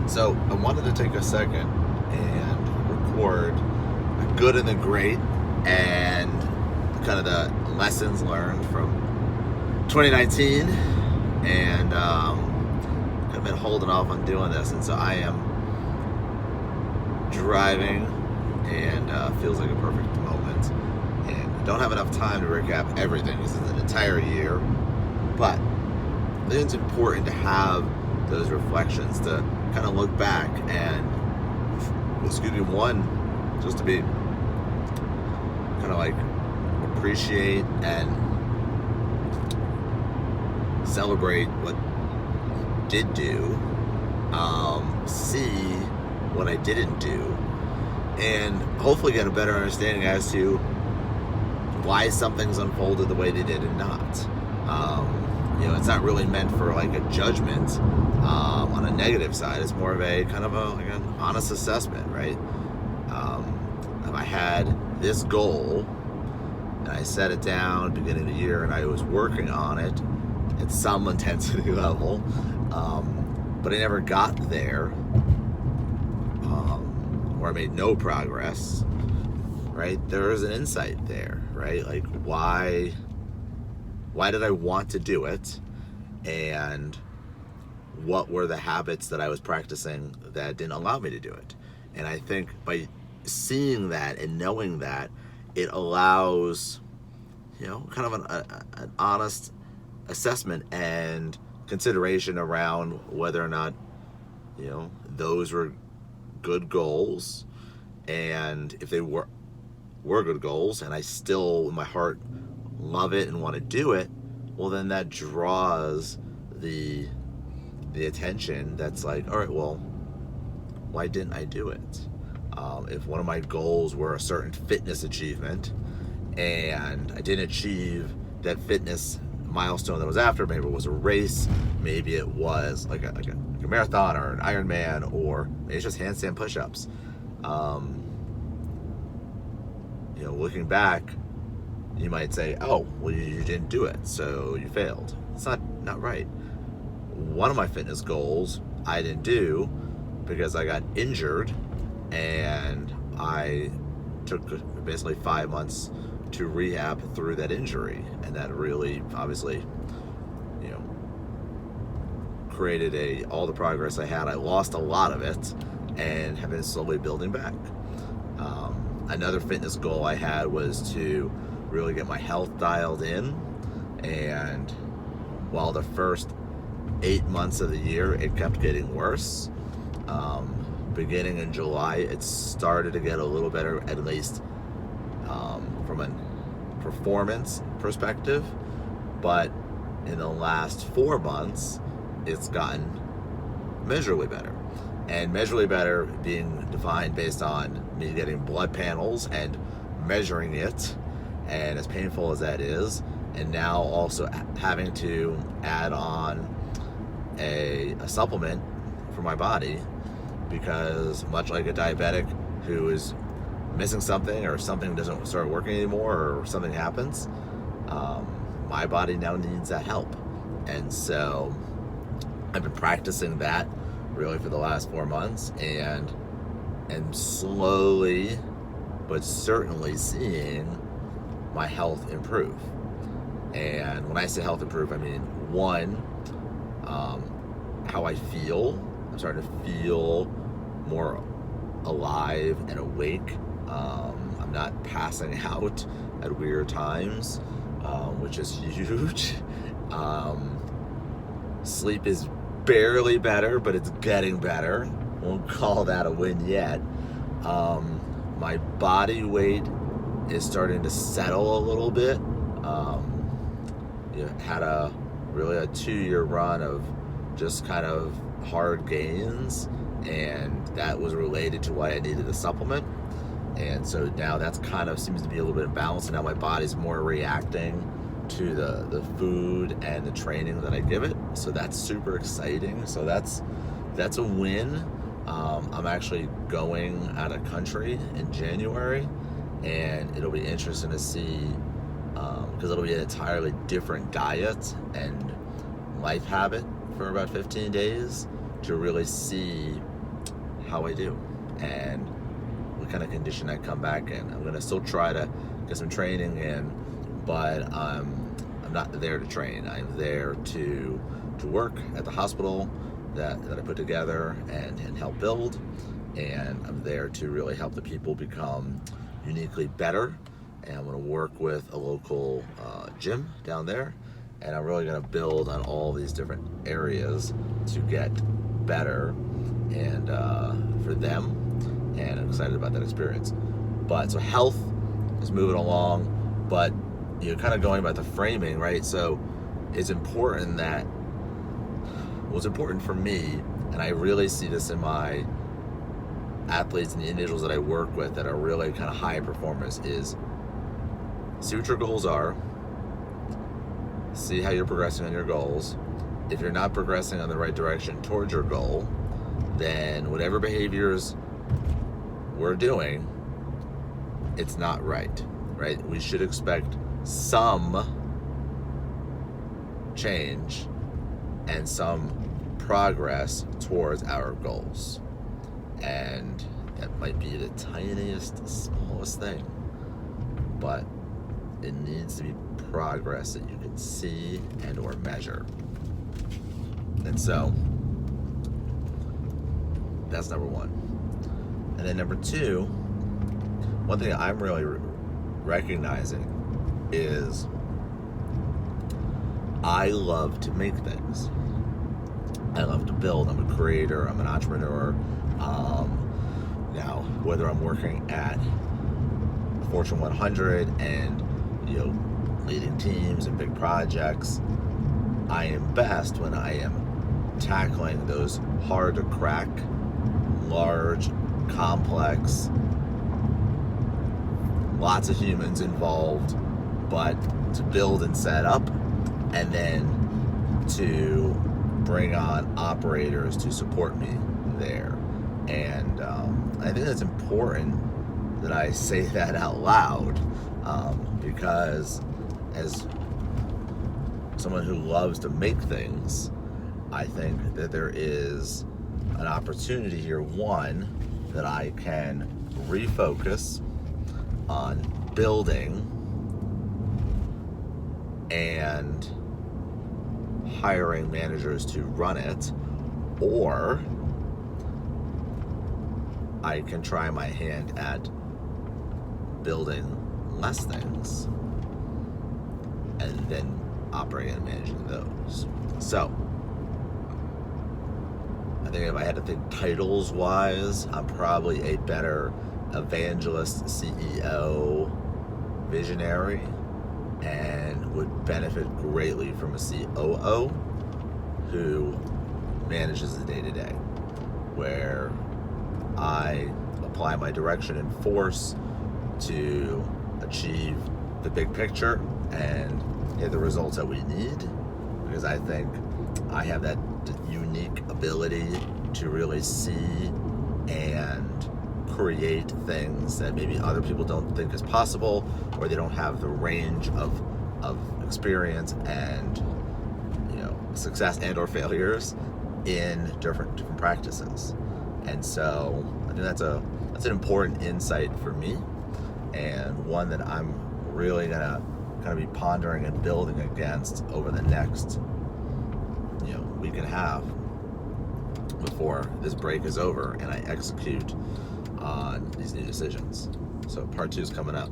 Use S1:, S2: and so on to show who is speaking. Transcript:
S1: So I wanted to take a second and record the good and the great and kind of the lessons learned from 2019, and kind of been holding off on doing this, and so I am driving, and feels like a perfect moment. And I don't have enough time to recap everything. This is an entire year, but I think it's important to have those reflections to kind of look back and, just to be kind of like appreciate and celebrate what did do, see what I didn't do, and hopefully get a better understanding as to why some things unfolded the way they did and not. It's not really meant for like a judgment on a negative side. It's more of a kind of like an honest assessment, right? If I had this goal and I set it down beginning of the year and I was working on it at some intensity level, but I never got there, or I made no progress, right? There is an insight there, right? Like why did I want to do it, and what were the habits that I was practicing that didn't allow me to do it? And I think by seeing that and knowing that, it allows, kind of an honest assessment and consideration around whether or not, those were good goals. And if they were good goals, and I still, in my heart, love it and want to do it, well, then that draws the attention that's like, all right, well, why didn't I do it? If one of my goals were a certain fitness achievement and I didn't achieve that fitness milestone that was after, maybe it was a race, maybe it was like a marathon or an Ironman, or maybe it's just handstand push-ups. Looking back, you might say, oh, well, you didn't do it, so you failed. It's not right. One of my fitness goals I didn't do because I got injured, and I took basically 5 months to rehab through that injury, and that really obviously created all the progress I had. I lost a lot of it and have been slowly building back. Another fitness goal I had was to really get my health dialed in, and while the first 8 months of the year it kept getting worse, beginning in July it started to get a little better, at least from a performance perspective. But in the last 4 months it's gotten measurably better, and measurably better being defined based on me getting blood panels and measuring it, and as painful as that is, and now also having to add on a supplement for my body, because much like a diabetic who is missing something, or something doesn't start working anymore, or something happens, my body now needs that help. And so I've been practicing that really for the last 4 months, and slowly but certainly seeing my health improve. And when I say health improve, I mean, one, how I feel. I'm starting to feel more alive and awake. I'm not passing out at weird times, which is huge. Sleep is barely better, but it's getting better. Won't call that a win yet. My body weight is starting to settle a little bit. Had a 2-year run of just kind of hard gains, and that was related to why I needed a supplement. And so now that's kind of seems to be a little bit imbalanced, and now my body's more reacting to the food and the training that I give it. So that's super exciting. So that's a win. I'm actually going out of country in January, and it'll be interesting to see, because it'll be an entirely different diet and life habit for about 15 days to really see how I do, and what kind of condition I come back in. I'm gonna still try to get some training in, but I'm not there to train. I'm there to work at the hospital that I put together and help build, and I'm there to really help the people become uniquely better. And I'm going to work with a local gym down there, and I'm really going to build on all these different areas to get better and for them, and I'm excited about that experience. But so health is moving along, but you're kind of going about the framing, right? So it's important that, what's important for me, and I really see this in my athletes and the individuals that I work with that are really kind of high performers, is see what your goals are, see how you're progressing on your goals. If you're not progressing on the right direction towards your goal, then whatever behaviors we're doing, it's not right? We should expect some change and some progress towards our goals. And that might be the tiniest, smallest thing, but it needs to be progress that you can see and or measure. And so that's number one. And then number two, one thing I'm really recognizing is I love to make things. I love to build. I'm a creator. I'm an entrepreneur. Now, whether I'm working at Fortune 100 and leading teams and big projects, I am best when I am tackling those hard to crack, large, complex, lots of humans involved, but to build and set up, and then to bring on operators to support me there. And I think that's important that I say that out loud, because as someone who loves to make things, I think that there is an opportunity here, one, that I can refocus on building and hiring managers to run it, or I can try my hand at building less things and then operating and managing those. So I think if I had to think titles wise, I'm probably a better evangelist, CEO, visionary, and would benefit greatly from a COO who manages the day-to-day, where I apply my direction and force to achieve the big picture and get the results that we need, because I think I have that unique ability to really see and create things that maybe other people don't think is possible, or they don't have the range of experience and success and or failures in different practices. And so I think that's an important insight for me, and one that I'm really gonna kind of be pondering and building against over the next week and a half before this break is over and I execute on these new decisions. So part 2 is coming up.